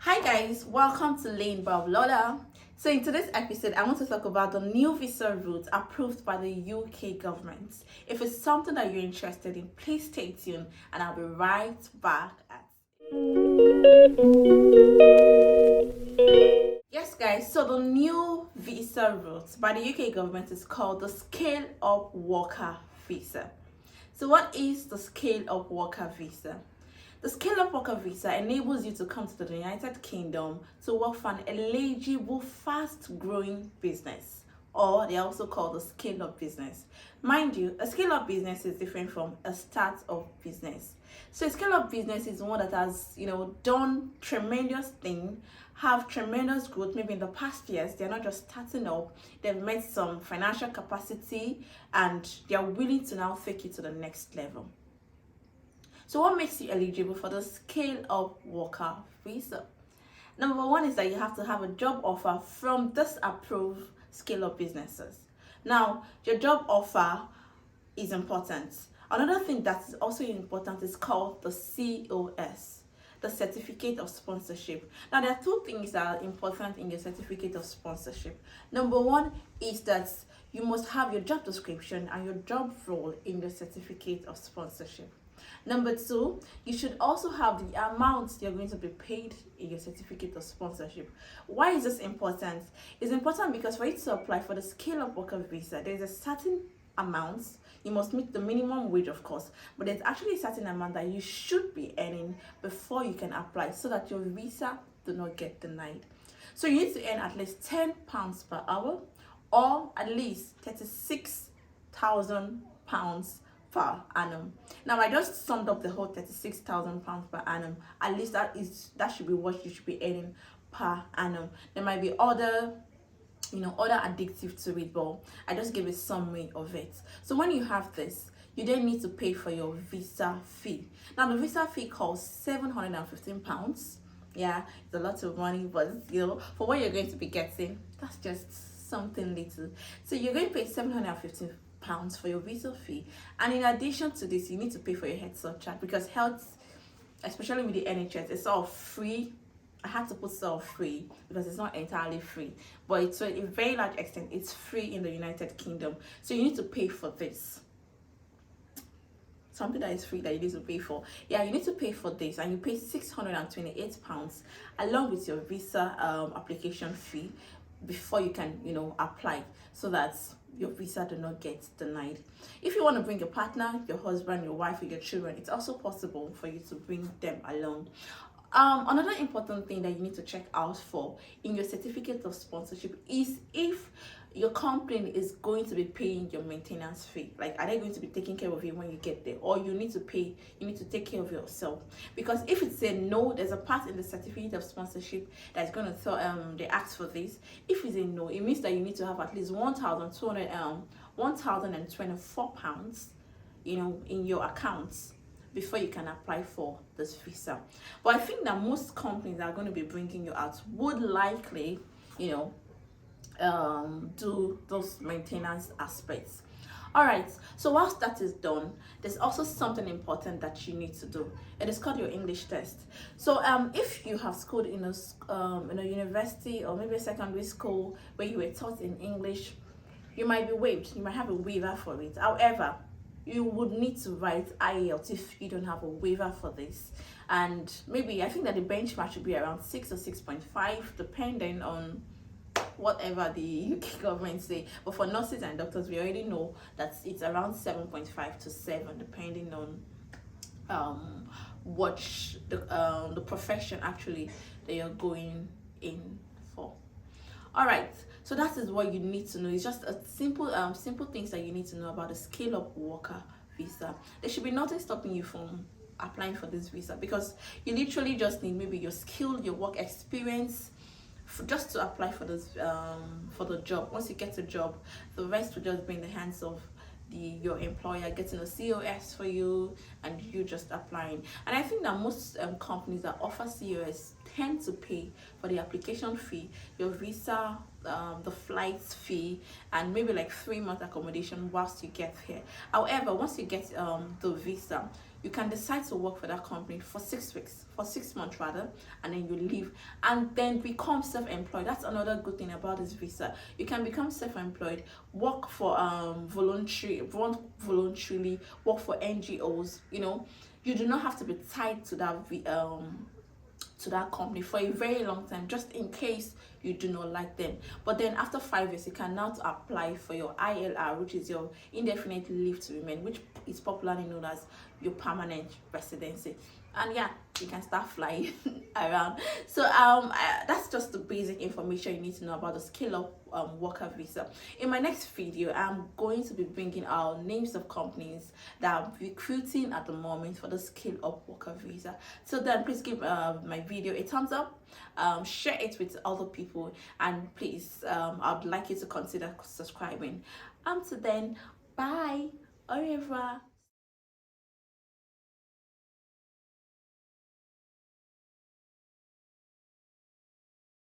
Hi guys, welcome to Lane Bob Lola. So in today's episode, I want to talk about the new visa route approved by the UK government. If it's something that you're interested in, please stay tuned and I'll be right back at Yes guys, so the new visa route by the UK government is called the ScaleUp Worker Visa. So what is the ScaleUp Worker Visa? The Scale-Up Worker Visa enables you to come to the United Kingdom to work for an eligible, fast-growing business, or they are also called a scale-up business. Mind you, a scale-up business is different from a start-up business. So a scale-up business is one that has, done tremendous thing, have tremendous growth. Maybe in the past years, they're not just starting up; they've met some financial capacity, and they are willing to now take it to the next level. So what makes you eligible for the Scale-Up Worker Visa? Number one is that you have to have a job offer from this approved scale-up businesses. Now, your job offer is important. Another thing that is also important is called the COS, the Certificate of Sponsorship. Now, there are two things that are important in your Certificate of Sponsorship. Number one is that you must have your job description and your job role in the Certificate of Sponsorship. Number two, you should also have the amount you're going to be paid in your certificate of sponsorship. Why is this important? It's important because for you to apply for the Scale-Up Worker Visa, there's a certain amount. You must meet the minimum wage, of course, but there's actually a certain amount that you should be earning before you can apply so that your visa do not get denied. So you need to earn at least £10 per hour or at least £36,000 per annum. Now I just summed up the whole £36,000 per annum. At least that should be what you should be earning per annum. There might be other addictive to it, but I just gave a summary of it. So when you have this, you then need to pay for your visa fee. Now the visa fee costs £715. Yeah, it's a lot of money, but for what you're going to be getting, that's just something little. So you're going to pay £715 for your visa fee, and in addition to this, you need to pay for your health surcharge because health, especially with the NHS, it's all free. I had to put sort of free because it's not entirely free, but it's to a very large extent it's free in the United Kingdom. So you need to pay for this. Something that is free that you need to pay for. Yeah, you need to pay for this, and you pay £628 along with your visa application fee before you can apply, so that your visa do not get denied. If you want to bring your partner, your husband, your wife, or your children, it's also possible for you to bring them along. Another important thing that you need to check out for in your certificate of sponsorship is if your company is going to be paying your maintenance fee. Like, are they going to be taking care of you when you get there, or you need to take care of yourself? Because if it's a no, there's a part in the certificate of sponsorship that's going to they ask for this. If it's a no, it means that you need to have at least £1,024 in your accounts before you can apply for this visa. But I think that most companies that are going to be bringing you out would likely do those maintenance aspects. All right, so whilst that is done, there's also something important that you need to do. It is called your English test. So if you have schooled in a university or maybe a secondary school where you were taught in English, you might be waived. You might have a waiver for it. However, you would need to write IELTS if you don't have a waiver for this. And maybe I think that the benchmark should be around 6 or 6.5, depending on whatever the UK government say. But for nurses and doctors, we already know that it's around 7.5 to 7, depending on what the profession actually that you're going in for. All right, so that is what you need to know. It's just a simple things that you need to know about the Scale-Up Worker Visa. There should be nothing stopping you from applying for this visa, because you literally just need maybe your skill, your work experience, just to apply for this for the job. Once you get a job, the rest will just be in the hands of your employer getting a COS for you and you just applying. And I think that most companies that offer COS tend to pay for the application fee, your visa, the flights fee, and maybe like 3-month accommodation whilst you get here. However, once you get the visa, you can decide to work for that company for 6 weeks, for 6 months rather, and then you leave and then become self-employed. That's another good thing about this visa. You can become self-employed, work for voluntarily, work for NGOs. You do not have to be tied to that company for a very long time, just in case you do not like them. But then after 5 years, you can now apply for your ILR, which is your indefinite leave to remain, which is popularly known as your permanent residency. And yeah, you can start flying around. So that's just the basic information you need to know about the ScaleUp worker visa. In my next video, I'm going to be bringing out names of companies that are recruiting at the moment for the ScaleUp worker visa. So then please give my video a thumbs up, share it with other people, and please I'd like you to consider subscribing. Until then, bye. Au revoir.